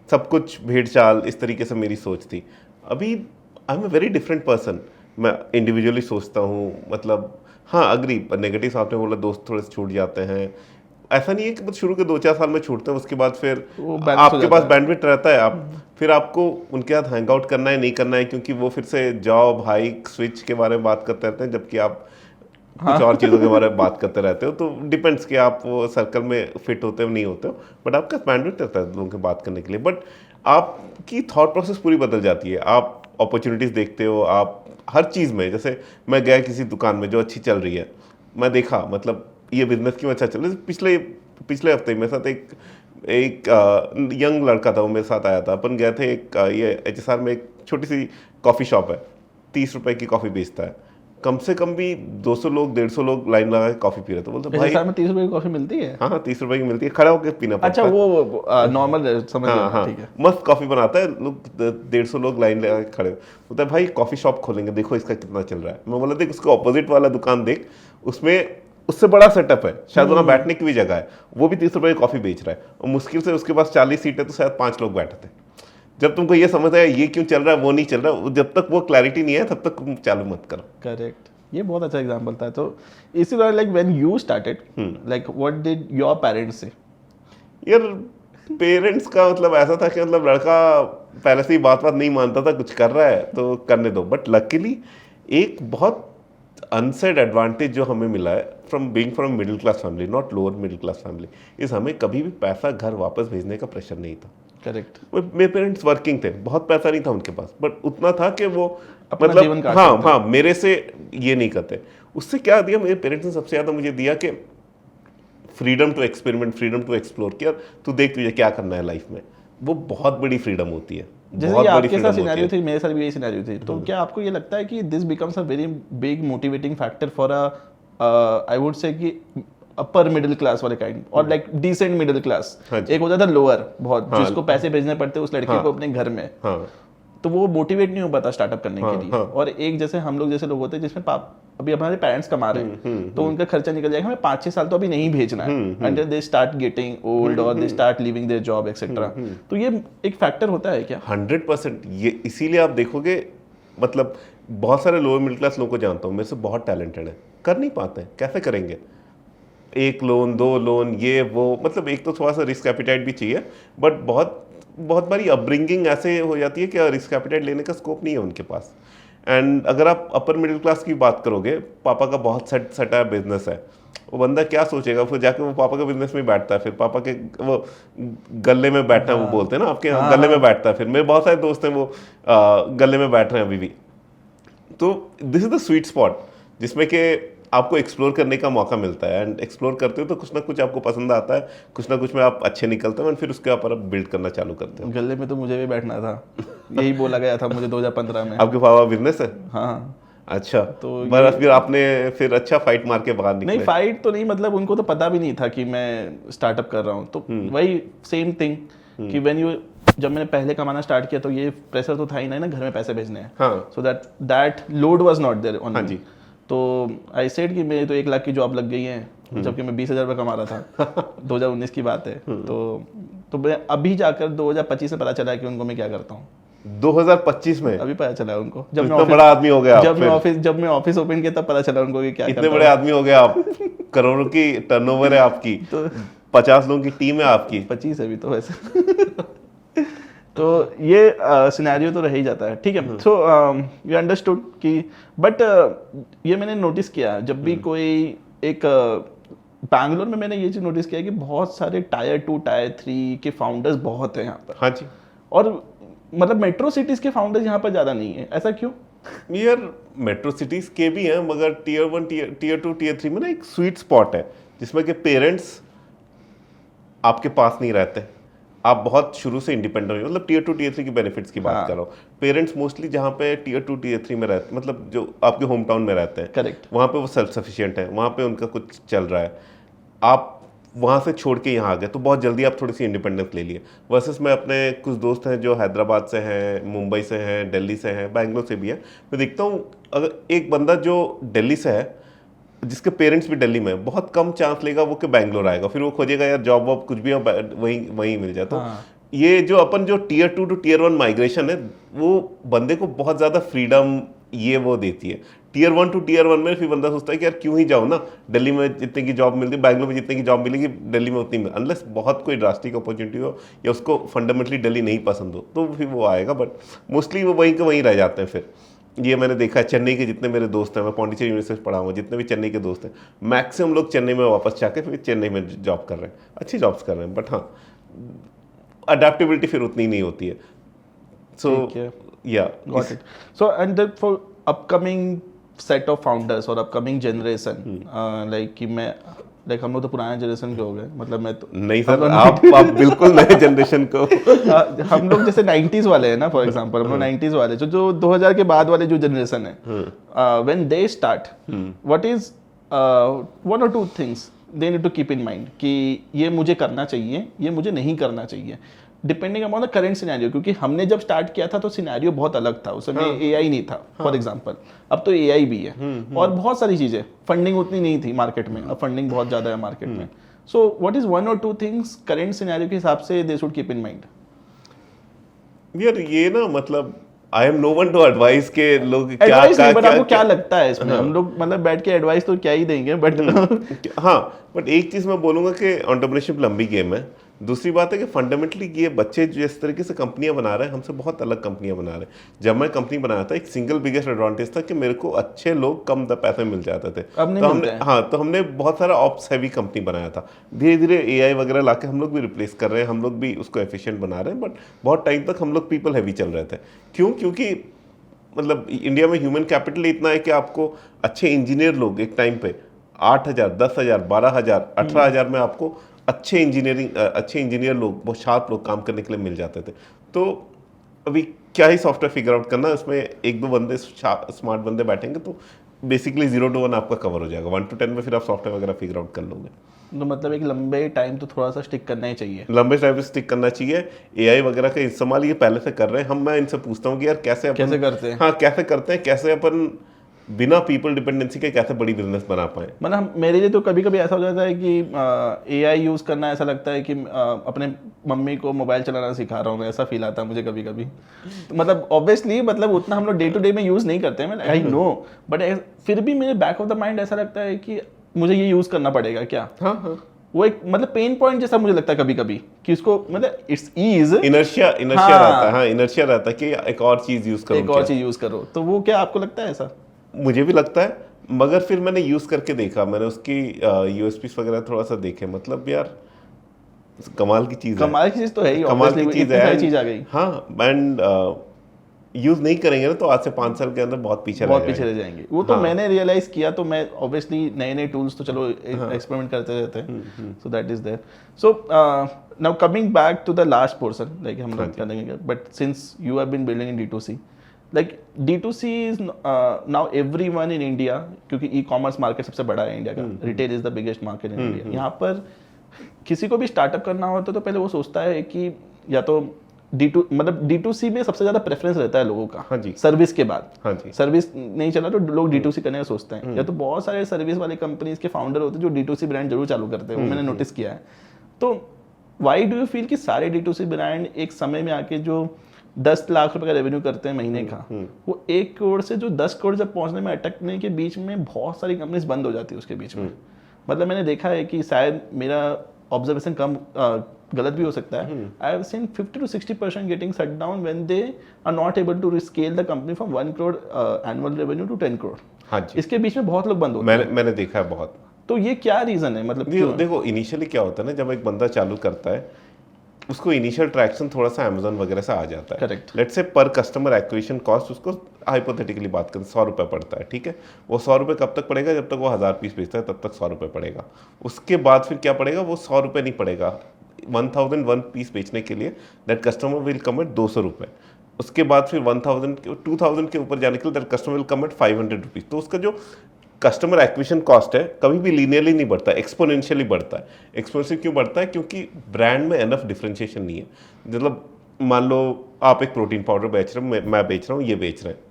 सब कुछ भेड़ चाल इस तरीके से मेरी सोच थी। अभी I am a very different person. मैं इंडिविजुअली सोचता हूँ, मतलब हाँ अग्री, नेगेटिव आपने बोला, दोस्त थोड़े से छूट जाते हैं, ऐसा नहीं है कि बस शुरू के 2-4 साल में छूटते हैं, उसके बाद फिर आपके पास बैंडविड्थ रहता है, आप फिर आपको उनके साथ हैंग आउट करना है नहीं करना है, क्योंकि वो फिर से जॉब हाइक स्विच के बारे में बात करते रहते हैं, जबकि आप कुछ और चीज़ों के बारे में बात करते रहते हो। तो डिपेंड्स कि आप वो सर्कल में फिट होते हो नहीं होते हो, बट आपका बैंडविड्थ रहता है लोगों के बात करने के लिए। बट आपकी थॉट प्रोसेस पूरी बदल जाती है, आप अपॉर्चुनिटीज़ देखते हो, आप हर चीज़ में। जैसे मैं गया किसी दुकान में जो अच्छी चल रही है, मैं देखा मतलब ये बिजनेस क्यों अच्छा चल रहा है। पिछले हफ्ते मेरे साथ एक यंग लड़का था, वो मेरे साथ आया था। अपन गए थे ये HSR में एक छोटी सी कॉफ़ी शॉप है, 30 रुपए की कॉफ़ी बेचता है। कम से कम भी 200 लोग 150 लोग लाइन लगा के कॉफ़ी पी रहे थे। बोलते भाई में 30 रुपए की कॉफी मिलती है? हाँ 30 रुपए की मिलती है, खड़ा होकर पीना पड़ता है। अच्छा, वो नॉर्मल समझ गया। हाँ, ठीक है, मस्त कॉफ़ी बनाता है, लोग 150 लोग लाइन लगा के खड़े। बोलता है भाई कॉफ़ी शॉप खोलेंगे, देखो इसका कितना चल रहा है। मैं बोला देख उसके ऑपोजिट वाला दुकान देख, उसमें उससे बड़ा सेटअप है, शायद वहाँ बैठने की भी जगह है, वो भी 30 रुपए की कॉफ़ी बेच रहा है, और मुश्किल से उसके पास 40 सीट है, तो शायद 5 लोग बैठे थे। जब तुमको ये समझ आया ये क्यों चल रहा है वो नहीं चल रहा, जब तक वो क्लैरिटी नहीं है तब तक तुम चालू मत करो। करेक्ट, ये बहुत अच्छा एग्जांपल था। तो इसी तरह like when you started, like what did your parents से? यार पेरेंट्स का मतलब ऐसा था कि मतलब लड़का पहले से ही बात नहीं मानता था, कुछ कर रहा है तो करने दो। बट लकीली एक बहुत अनसेड एडवांटेज जो हमें मिला है from middle class family, not lower middle class family, इस हमें कभी भी पैसा घर वापस भेजने का प्रेशर नहीं था। करेक्ट। मेरे पेरेंट्स वर्किंग थे, बहुत पैसा नहीं था उनके पास, बट उतना था कि वो अपना जीवन मतलब काट हाँ मेरे से ये नहीं करते। उससे क्या दिया मेरे पेरेंट्स ने? सबसे ज़्यादा मुझे दिया कि freedom to experiment, freedom to explore. किया तू देख तुझे क्या करना है लाइफ में, वो बहुत बड़ी फ्रीडम होती है। जैसे ये आपके साथ सिनेरियो थी, मेरे साथ भी यही सिनेरियो थी। तो क्या आपको ये लगता है कि this becomes a very big motivating factor for I would say कि अपर मिडिल क्लास वाले काइंड, और लाइक डिसेंट मिडिल क्लास? एक होता था लोअर बहुत, जिसको पैसे भेजने पड़ते उस लड़के को अपने घर में, तो वो मोटिवेट नहीं हो पाता स्टार्टअप करने के लिए। हाँ। और एक जैसे हम लोग जैसे लोग होते हैं जिसमें अभी हमारे पेरेंट्स कमा रहे हैं तो उनका खर्चा निकल जाएगा, हमें 5-6 साल तो अभी नहीं भेजना है until they start getting old और they start living their job etcetera. तो ये एक फैक्टर होता है क्या? 100%। ये इसीलिए आप देखोगे, मतलब बहुत सारे लोअर मिडिल क्लास लोगों को जानता हूँ, मेरे से बहुत टैलेंटेड है, कर नहीं पाते हैं, कैसे करेंगे? 1 लोन 2 लोन ये वो, मतलब एक तो थोड़ा सा रिस्क एपिटाइट भी चाहिए, बट बहुत बारी अपब्रिंगिंग ऐसे हो जाती है कि रिस्क एपिटाइट लेने का स्कोप नहीं है उनके पास। एंड अगर आप अपर मिडिल क्लास की बात करोगे, पापा का बहुत सटा बिजनेस है, वो बंदा क्या सोचेगा? फिर जाके वो पापा के बिजनेस में बैठता है, फिर पापा के वो गले में बैठना, वो बोलते हैं ना आपके यहाँ गले में बैठता है। फिर मेरे बहुत सारे दोस्त हैं वो गले में बैठ रहे हैं अभी भी। तो this is the sweet spot जिसमें कि आपको एक्सप्लोर करने का मौका मिलता है, एंड एक्सप्लोर करते हो तो कुछ ना कुछ आपको पसंद आता है, कुछ ना कुछ में आप अच्छे निकलते हो, एंड फिर उसके ऊपर आप बिल्ड करना चालू करते हो। गले में तो मुझे भी बैठना था, यही बोला गया था मुझे 2015 में। आपके पापा बिजनेस है? हाँ। अच्छा, तो बस फिर आपने फिर अच्छा फाइट मार के बाहर निकले? नहीं, फाइट तो नहीं, मतलब उनको तो पता भी नहीं था कि मैं स्टार्टअप कर रहा हूँ। तो वही सेम थिंग कि जब मैंने पहले कमाना स्टार्ट किया तो ये प्रेशर तो था ही नहीं ना, घर में पैसे भेजने हैं। हाँ। So that load was not there on हाँ मी। जी। तो आई सेड कि मेरी तो 1 लाख की जॉब लग गई है जबकि मैं 20,000 रुपये कमा रहा था। 2019 की बात है। तो मैं अभी जाकर 2025 में पता चला कि उनको मैं क्या करता हूँ। 2025 में अभी पता चला उनको, तो इतना बड़ा आदमी हो गया आप। जब मैं ऑफिस ओपन किया तब पता चला उनको कि क्या इतने बड़े आदमी हो गए आप, करोड़ों की टर्नओवर है आपकी, तो 50 लोगों की टीम है आपकी। 25 है अभी तो वैसे। तो ये सिनेरियो तो रह ही जाता है, ठीक है। सो यू अंडरस्टूड कि बट ये मैंने नोटिस किया जब भी कोई एक बैंगलोर में मैंने ये चीज़ नोटिस किया कि बहुत सारे टायर 2 टायर 3 के फाउंडर्स बहुत हैं यहाँ पर। हाँ जी। और मतलब मेट्रो सिटीज़ के फाउंडर्स यहाँ पर ज़्यादा नहीं है, ऐसा क्यों? यार मेट्रो सिटीज के भी हैं, मगर टीयर 1 टीयर 2 टीयर 3 में ना एक स्वीट स्पॉट है जिसमें कि पेरेंट्स आपके पास नहीं रहते, आप बहुत शुरू से इंडिपेंडेंट हो। मतलब टीयर 2 टीयर 3 की बेनिफिट्स की बात कर रहा हूँ। पेरेंट्स मोस्टली जहाँ पे टीयर 2 टीयर 3 में रहते, मतलब जो आपके होम टाउन में रहते हैं, करेक्ट, वहाँ पे वो सेल्फ सफिशिएंट है, वहाँ पे उनका कुछ चल रहा है। आप वहाँ से छोड़ के यहाँ आ गए तो बहुत जल्दी आप थोड़ी सी इंडिपेंडेंस ले लिए। वर्सेस मैं अपने कुछ दोस्त हैं जो हैदराबाद से हैं, मुंबई से हैं, दिल्ली से हैं, बैंगलोर से भी हैं, मैं देखता हूँ अगर एक बंदा जो दिल्ली से है जिसके पेरेंट्स भी दिल्ली में, बहुत कम चांस लेगा वो कि बैंगलोर आएगा, फिर वो खोजेगा यार जॉब वॉब कुछ भी हो वहीं मिल जाए। तो ये जो अपन जो टीयर 2 टू टीयर 1 माइग्रेशन है वो बंदे को बहुत ज़्यादा फ्रीडम ये वो देती है। टीयर 1 टू टीयर 1 में फिर बंदा सोचता है कि यार क्यों ही जाऊँ ना, दिल्ली में जितने की जॉब मिलती है, बैंगलोर में जितने की जॉब मिलेगी दिल्ली में उतनी अनलेस बहुत कोई ड्रास्टिक अपॉर्चुनिटी हो या उसको फंडामेंटली दिल्ली नहीं पसंद हो तो फिर वो आएगा, बट मोस्टली वो वहीं के वहीं रह जाते हैं। फिर ये मैंने देखा है, चेन्नई के जितने मेरे दोस्त हैं, मैं पौंडीचेरी यूनिवर्सिटी पढ़ा हूँ, जितने भी चेन्नई के दोस्त हैं मैक्सिमम लोग चेन्नई में वापस जाके फिर चेन्नई में जॉब कर रहे हैं, अच्छी जॉब्स कर रहे हैं, बट हाँ अडेप्टेबिलिटी फिर उतनी नहीं होती है। So ya got it. So and then for upcoming set of founders और अपकमिंग जनरेशन, लाइक कि मैं लाइक हम लोग तो पुराने जनरेशन के हो गए, मतलब मैं तो नहीं सर, आप बिल्कुल नए जनरेशन को हम लोग जैसे 90s वाले हैं ना, फॉर एग्जांपल हम लोग 90s वाले जो 2000 के बाद वाले जो जनरेशन है, when they start what is 1 और 2 things they need to keep in mind कि ये मुझे करना चाहिए, ये मुझे नहीं करना चाहिए, depending upon the current scenario. क्योंकि हमने जब स्टार्ट किया था तो सिनेरियो बहुत अलग था, उस समय एआई नहीं था फॉर एग्जांपल, अब तो एआई भी है और बहुत सारी चीजें, फंडिंग उतनी नहीं थी मार्केट में, अब फंडिंग बहुत ज्यादा है मार्केट में। सो व्हाट इज 1 और 2 थिंग्स करेंट सिनेरियो के हिसाब से they should keep in mind? यार ये ना मतलब I am no one to advice के लोग क्या आपको क्या लगता है इसमें? हम लोग मतलब बैठ के एडवाइस तो क्या ही देंगे, बट हाँ, बट एक चीज मैं बोलूंगा कि एंटरप्रेन्योरशिप लंबी गेम है। दूसरी बात है कि फंडामेंटली ये बच्चे जिस तरीके से कंपनियां बना रहे हैं, हमसे बहुत अलग कंपनियां बना रहे हैं। जब मैं कंपनी बनाया था एक सिंगल बिगेस्ट एडवांटेज था कि मेरे को अच्छे लोग कम पैसे मिल जाते थे। तो हमने बहुत सारा ऑप्स हैवी कंपनी बनाया था। धीरे धीरे एआई वगैरह लाके हम लोग भी रिप्लेस कर रहे हैं, हम लोग भी उसको एफिशिएंट बना रहे हैं, बट बहुत टाइम तक हम लोग पीपल हैवी चल रहे थे। क्योंकि मतलब इंडिया में ह्यूमन कैपिटल इतना है कि आपको अच्छे इंजीनियर लोग एक टाइम पे 8,000, 10,000, 12,000, 18,000 में आपको अच्छे इंजीनियर लोग, बहुत शार्प लोग काम करने के लिए मिल जाते थे। तो अभी क्या ही सॉफ्टवेयर फिगर आउट करना, इसमें 1-2 बंदे स्मार्ट बंदे बैठेंगे तो बेसिकली 0 to 1 आपका कवर हो जाएगा, 1 to 10 में फिर आप सॉफ्टवेयर वगैरह फिगर आउट कर लोगे। तो मतलब एक लंबे टाइम तो थोड़ा सा स्टिक करना ही चाहिए। लंबे टाइम पे स्टिक करना चाहिए। एआई वगैरह का इस्तेमाल ये पहले से कर रहे हैं। मैं इनसे पूछता हूँ कि यार कैसे करते हैं? हाँ कैसे करते हैं, कैसे अपन बिना पीपल डिपेंडेंसी के कैसे बड़ी बिजनेस बना पाए। मतलब मेरे लिए तो कभी कभी ऐसा हो जाता है कि एआई यूज़ करना ऐसा लगता है कि अपने मम्मी को मोबाइल चलाना सिखा रहा हूँ मैं, ऐसा फील आता है मुझे कभी कभी। तो मतलब ऑब्वियसली मतलब उतना हम लोग डे टू डे में यूज़ नहीं करते हैं, आई नो, बट फिर भी मेरे बैक ऑफ द माइंड ऐसा लगता है कि मुझे ये यूज़ करना पड़ेगा क्या। हाँ हाँ, वो एक मतलब पेन पॉइंट जैसा मुझे लगता है कभी कभी कि उसको मतलब इट्स ईज इनर्शिया हाँ, रहता है। हाँ इनर्शिया रहता है कि एक और चीज यूज करो, एक और चीज यूज करो। तो वो क्या आपको लगता है ऐसा? मुझे भी लगता है, मगर फिर मैंने यूज करके देखा, मैंने उसकी यूएसपीस वगैरह थोड़ा सा देखे, मतलब यार कमाल की चीज है। कमाल की चीज तो है ही, कमाल की चीज है, चीज आ गई। हाँ एंड यूज नहीं करेंगे ना तो आज से 5 साल के अंदर बहुत पीछे रह जाएंगे। वो तो मैंने रियलाइज किया, तो मैं ऑब्वियसली नए नए टूल्स तो चलो एक्सपेरिमेंट करते रहते हैं, so that is there. So now coming back to the last portion, like हम लोग करेंगे, but since you have been building in D2C, like D2C is now everyone in India, क्योंकि ई कॉमर्स मार्केट सबसे बड़ा है इंडिया का, retail is the biggest market in India. यहाँ पर किसी को भी स्टार्टअप करना होता है तो पहले वो सोचता है कि या तो D2C में सबसे ज्यादा प्रेफरेंस रहता है लोगों का। हाँ जी। सर्विस के बाद, हाँ जी, सर्विस नहीं चला तो लोग D2C करने का सोचते हैं, या तो बहुत सारे सर्विस वाले कंपनीज के फाउंडर होते हैं जो D2C ब्रांड जरूर चालू करते हैं, वो मैंने नोटिस किया है। तो वाई डू यू फील कि सारे D2C ब्रांड एक समय में आके जो 10 लाख रुपए का रेवेन्यू करते हैं महीने का, वो 1 करोड़ से जो 10 करोड़ जब पहुंचने में अटकने के बीच में बहुत सारी कंपनीज बंद हो जाती है उसके बीच में। मतलब मैंने देखा है कि शायद मेरा ऑब्जर्वेशन गलत भी हो सकता है, I have seen 50 to 60% getting shut down when they are not able to scale the company from 1 crore annual revenue to 10 crore. हाँ जी, इसके बीच में बहुत लोग बंद होते हैं। मैंने देखा है बहुत। तो ये क्या रीजन है? मतलब देखो इनिशियली क्या होता है ना, जब एक बंदा चालू करता है उसको इनिशियल ट्रैक्शन थोड़ा सा अमेजोन वगैरह से आ जाता है। करेक्ट। लेट्स से पर कस्टमर एक्विजिशन कॉस्ट उसको हाइपोथेटिकली बात करें 100 रुपये पड़ता है, ठीक है। वो 100 रुपये कब तक पड़ेगा? जब तक वो 1000 पीस बेचता है तब तक 100 रुपये पड़ेगा। उसके बाद फिर क्या पड़ेगा? वो 100 रुपये नहीं पड़ेगा, 1001 पीस बेचने के लिए that customer will come at 200 रुपये। उसके बाद फिर 2000 के ऊपर जाने के लिए that customer will come at 500 rupees. तो उसका जो कस्टमर एक्विजिशन कॉस्ट है कभी भी लीनियरली नहीं बढ़ता, एक्सपोनेंशियली बढ़ता है। एक्सपोनेंशियल क्यों बढ़ता है? क्योंकि ब्रांड में एनफ डिफरेंशिएशन नहीं है। मतलब मान लो आप एक प्रोटीन पाउडर बेच रहे हो, मैं बेच रहा हूँ, ये बेच रहे हैं,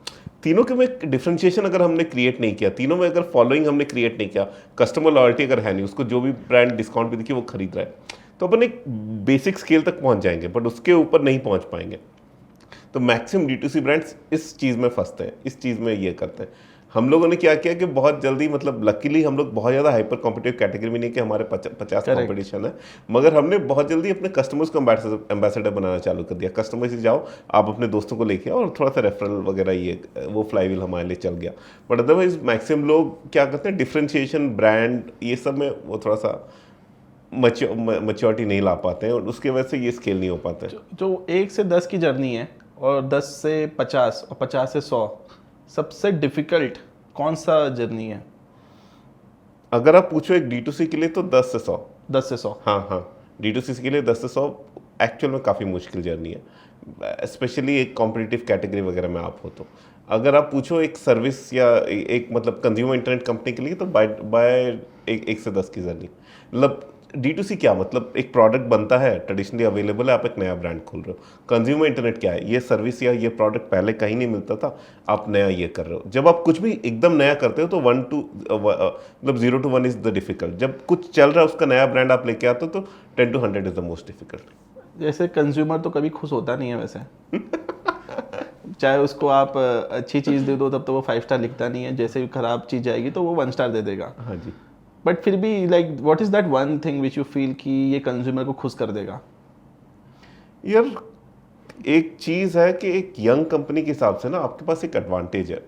तीनों के में डिफरेंशिएशन अगर हमने क्रिएट नहीं किया, तीनों में अगर फॉलोइंग हमने क्रिएट नहीं किया, कस्टमर लॉयल्टी अगर है नहीं, उसको जो भी ब्रांड डिस्काउंट भी देखिए वो खरीद रहा है, तो अपन एक बेसिक स्केल तक पहुंच जाएंगे बट उसके ऊपर नहीं पहुंच पाएंगे। तो मैक्सिमम D2C ब्रांड्स इस चीज़ में फंसते हैं, इस चीज़ में ये करते हैं। हम लोगों ने क्या किया कि बहुत जल्दी, मतलब लकीली हम लोग बहुत ज़्यादा हाइपर कॉम्पिटिटिव कैटेगरी में नहीं कि हमारे 50 कॉम्पिटिशन है, मगर हमने बहुत जल्दी अपने कस्टमर्स को एम्बेसडर बनाना चालू कर दिया। कस्टमर से जाओ, आप अपने दोस्तों को लेके आओ और थोड़ा सा रेफरल वगैरह, ये वो फ्लाईव्हील हमारे लिए चल गया। बट अदरवाइज मैक्सिमम लोग क्या करते हैं, डिफ्रेंशिएशन, ब्रांड, ये सब में वो थोड़ा सा मैच्योरिटी नहीं ला पाते हैं और उसकी वजह से ये स्केल नहीं हो पाते। जो 1 से 10 की जर्नी है और 10 से 50 और 50 से 100, सबसे डिफिकल्ट कौन सा जर्नी है? अगर आप पूछो एक D2C के लिए तो 10 से 100। 10 से 100? हाँ, D2C के लिए 10 से 100 एक्चुअल में काफ़ी मुश्किल जर्नी है, स्पेशली एक कॉम्पिटिटिव कैटेगरी वगैरह में आप हो तो। अगर आप पूछो एक सर्विस या एक मतलब कंज्यूमर इंटरनेट कंपनी के लिए तो बाय 1 से 10 की जर्नी। मतलब D2C क्या, मतलब एक प्रोडक्ट बनता है, ट्रेडिशनली अवेलेबल है, आप एक नया ब्रांड खोल रहे हो। कंज्यूमर इंटरनेट क्या है? ये सर्विस या ये प्रोडक्ट पहले कहीं नहीं मिलता था, आप नया ये कर रहे हो। जब आप कुछ भी एकदम नया करते हो तो 0 to 1 इज द डिफिकल्ट। जब कुछ चल रहा है उसका नया ब्रांड आप लेके आते हो तो 10 to 100 is the most difficult. जैसे कंज्यूमर तो कभी खुश होता नहीं है वैसे चाहे उसको आप अच्छी चीज़ दे दो तब तो वो 5 स्टार लिखता नहीं है, जैसे ही खराब चीज़ जाएगी तो वो 1 स्टार दे देगा। हाँ जी। बट फिर भी like what is that one thing which you feel कि ये कंज्यूमर को खुश कर देगा? यार एक चीज़ है कि एक यंग कंपनी के हिसाब से ना आपके पास एक एडवांटेज है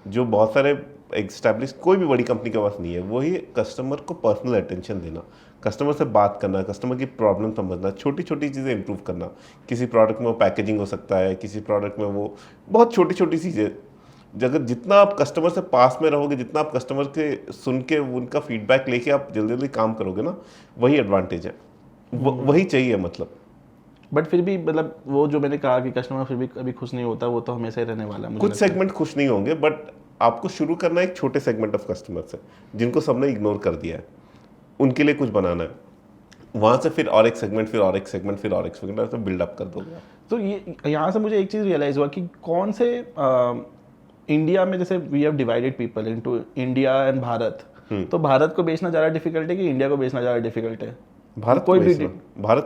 जो बहुत सारे एस्टैब्लिश कोई भी बड़ी कंपनी के पास नहीं है, वही कस्टमर को पर्सनल अटेंशन देना, कस्टमर से बात करना, कस्टमर की प्रॉब्लम समझना, छोटी छोटी चीज़ें इंप्रूव करना। किसी प्रोडक्ट में वो पैकेजिंग हो सकता है, किसी प्रोडक्ट में वो बहुत छोटी छोटी चीज़ें। अगर जितना आप कस्टमर से पास में रहोगे, जितना आप कस्टमर के सुन के उनका फीडबैक लेके आप जल्दी जल्दी काम करोगे ना, वही एडवांटेज है, वही चाहिए मतलब। बट फिर भी मतलब वो जो मैंने कहा कि कस्टमर फिर भी कभी खुश नहीं होता, वो तो हमेशा ही रहने वाला है। कुछ सेगमेंट खुश नहीं होंगे बट आपको शुरू करना है एक छोटे सेगमेंट ऑफ कस्टमर से जिनको सबने इग्नोर कर दिया है, उनके लिए कुछ बनाना है, वहाँ से फिर और एक सेगमेंट, फिर और एक सेगमेंट, फिर और एक सेगमेंट, ऐसे बिल्डअप कर दोगे। तो ये यहाँ से मुझे एक चीज़ रियलाइज़ हुआ कि कौन से इंडिया में जैसे we have divided people into India and Bharat, तो भारत को बेचना ज़्यादा डिफिकल्ट है कि इंडिया को बेचना ज़्यादा डिफिकल्ट है? भारत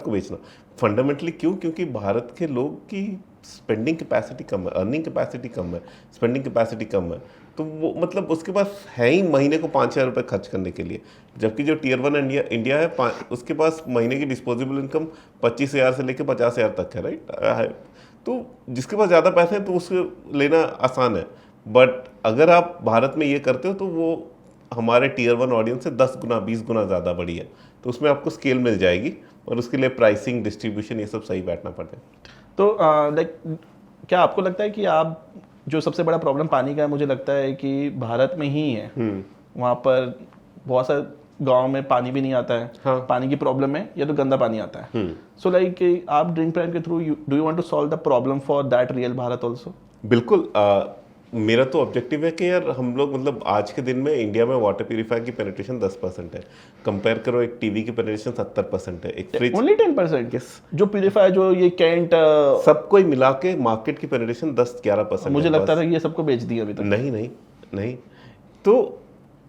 को बेचना फंडामेंटली क्यों? क्योंकि भारत के लोग की स्पेंडिंग कैपेसिटी कम है, अर्निंग कैपेसिटी कम है, स्पेंडिंग कैपेसिटी कम है, तो वो मतलब उसके पास है ही महीने को 5,000 रुपये खर्च करने के लिए, जबकि जो टियर 1 इंडिया है उसके पास महीने की डिस्पोजेबल इनकम 25,000 से लेकर 50,000 तक है, राइट? तो जिसके पास ज़्यादा पैसे हैं तो उसको लेना आसान है, बट अगर आप भारत में ये करते हो तो वो हमारे टियर 1 ऑडियंस से 10 गुना 20 गुना ज़्यादा बड़ी है, तो उसमें आपको स्केल मिल जाएगी और उसके लिए प्राइसिंग, डिस्ट्रीब्यूशन, ये सब सही बैठना पड़ेगा। तो लाइक क्या आपको लगता है कि आप जो सबसे बड़ा प्रॉब्लम पानी का है, मुझे लगता है कि भारत में ही है, वहाँ पर बहुत सारे गांव में पानी भी नहीं आता है, हाँ। पानी की प्रॉब्लम है या तो गंदा पानी आता है। सो लाइक आप ड्रिंक प्राइम के through do you want to solve the problem for that real Bharat also? बिल्कुल, मेरा तो ऑब्जेक्टिव है कि यार हम लोग मतलब आज के दिन में इंडिया में वाटर प्यूरीफायर की पेनिट्रेशन 10% है, कंपेयर करो एक टीवी की पेनिट्रेशन 70% है, एक फ्रिज ओनली 10%? जो प्यूरीफायर जो ये कैंट सबको ही मिला के मार्केट की पेनिट्रेशन 10-11%। मुझे लगता था कि ये सबको बेच दिया अभी तक। नहीं नहीं नहीं, तो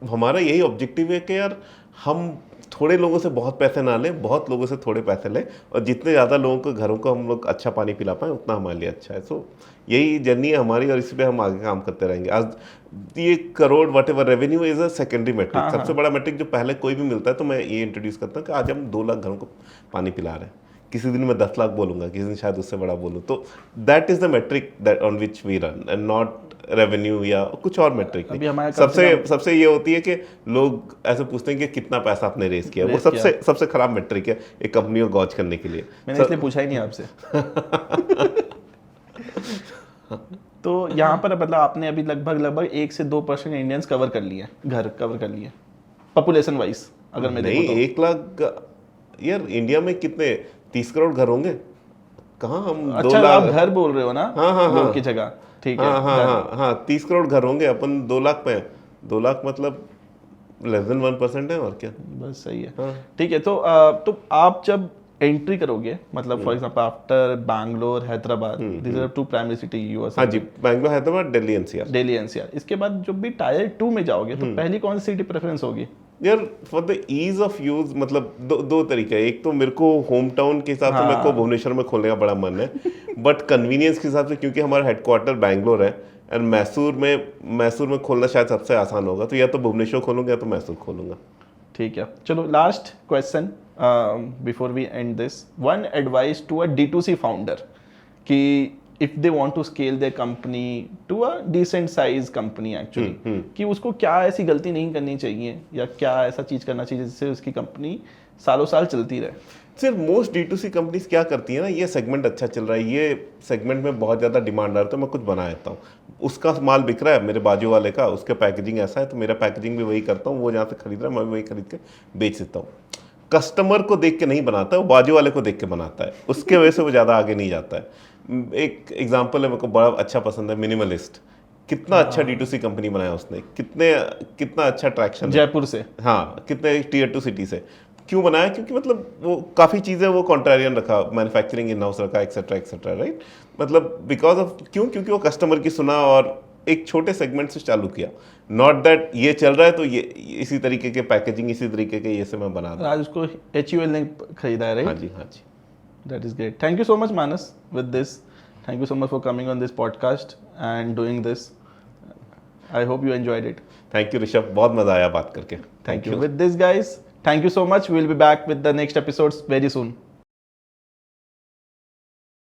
हमारा यही ऑब्जेक्टिव है कि यार हम थोड़े लोगों से बहुत पैसे ना लें, बहुत लोगों से थोड़े पैसे लें, और जितने ज़्यादा लोगों को घरों को हम लोग अच्छा पानी पिला पाएँ उतना हमारे लिए अच्छा है। सो यही जर्नी है हमारी और इसी पे हम आगे काम करते रहेंगे। आज ये crore whatever revenue is a secondary metric, सबसे बड़ा मेट्रिक जो पहले कोई भी मिलता है तो मैं ये इंट्रोड्यूस करता हूँ कि आज हम 2 लाख घरों को पानी पिला रहे हैं, किसी दिन मैं 10 लाख बोलूँगा, किसी दिन शायद उससे बड़ा बोलूँ, तो that is the metric that on which we run and not revenue या कुछ और मेट्रिक नहीं। सबसे ये होती है कि लोग ऐसे पूछते हैं कि कितना पैसा आपने रेस किया, वो सबसे खराब मेट्रिक है एक कंपनी को गॉज करने के लिए। मैंने इसलिए पूछा ही नहीं आपसे। तो यहाँ पर मतलब आपने अभी लगभग 1 से 2% इंडियंस कवर कर लिए, घर कवर कर लिए पॉपुलेशन वाइज अगर मैं नहीं, देखूं तो। 1 लाख यार इंडिया में कितने 30 करोड़ घर होंगे, कहाँ हम अच्छा 2 लाख आप घर बोल रहे हो ना? हाँ लोग की जगह, ठीक है। हाँ 30 करोड़ घर होंगे, अपन 2 लाख पे हैं, 2 लाख मतलब लेस देन 1% है, और क्या। बस सही है। हाँ। ठीक है, तो आप जब एंट्री करोगे मतलब for example after Bangalore, Hyderabad, these are 2 primary city us. हाँ जी, बैंगलोर, हैदराबाद, दिल्ली एनसीआर। इसके बाद जब भी टायर 2 में जाओगे तो पहली कौन सी सिटी प्रेफरेंस होगी? यार for the ease of use मतलब दो तरीके हैं। एक तो मेरे को होम टाउन के हिसाब से मेरे को भुवनेश्वर में खोलने का बड़ा मन है, बट कन्वीनियंस के हिसाब से क्योंकि हमारा हेडक्वार्टर बैंगलोर है एंड मैसूर में खोलना शायद सबसे आसान होगा, तो या तो भुवनेश्वर खोलूंगा या तो मैसूर खोलूंगा। ठीक है, चलो last question before we end this, one advice to a D2C founder कि if they want to scale their company to a decent size company actually, कि उसको क्या ऐसी गलती नहीं करनी चाहिए या क्या ऐसा चीज करना चाहिए जिससे उसकी कंपनी सालों साल चलती रहे? सिर्फ मोस्ट D2C कंपनीज क्या करती है ना, ये सेगमेंट अच्छा चल रहा है, ये सेगमेंट में बहुत ज़्यादा डिमांड आ रहा है तो मैं कुछ बना देता हूँ, उसका माल बिक रहा है मेरे बाजू वाले का, उसका पैकेजिंग ऐसा है तो मेरा पैकेजिंग भी वही करता हूँ, वो जहाँ से खरीद रहा है मैं वही खरीद के बेच देता हूँ। कस्टमर को देख के नहीं बनाता है, वो बाजू वाले को देख के बनाता है, उसके वजह से वो ज़्यादा आगे नहीं जाता है। एक एग्जाम्पल है मेरे को बड़ा अच्छा पसंद है, मिनिमलिस्ट। कितना अच्छा D2C कंपनी बनाया उसने, कितना अच्छा ट्रैक्शन, जयपुर से, हाँ कितने टियर 2 सिटी से। क्यों बनाया? क्योंकि मतलब वो काफ़ी चीज़ें वो कॉन्ट्रारियन रखा, मैन्युफैक्चरिंग इन हाउस रखा, एक्सेट्रा राइट, मतलब बिकॉज ऑफ क्योंकि वो कस्टमर की सुना और एक छोटे सेगमेंट से चालू किया, नॉट दैट ये चल रहा है तो ये इसी तरीके के पैकेजिंग, इसी तरीके के ये से मैं बना दूं। आज उसको HUL ने खरीदा है, राइट? हाँ जी। That is great. Thank you so much, Manas, with this. Thank you so much for coming on this podcast and doing this. I hope you enjoyed it. Thank you Rishabh, बहुत मज़ा आया बात करके। Thank you. With this, guys, thank you so much. We'll be back with the next episodes very soon.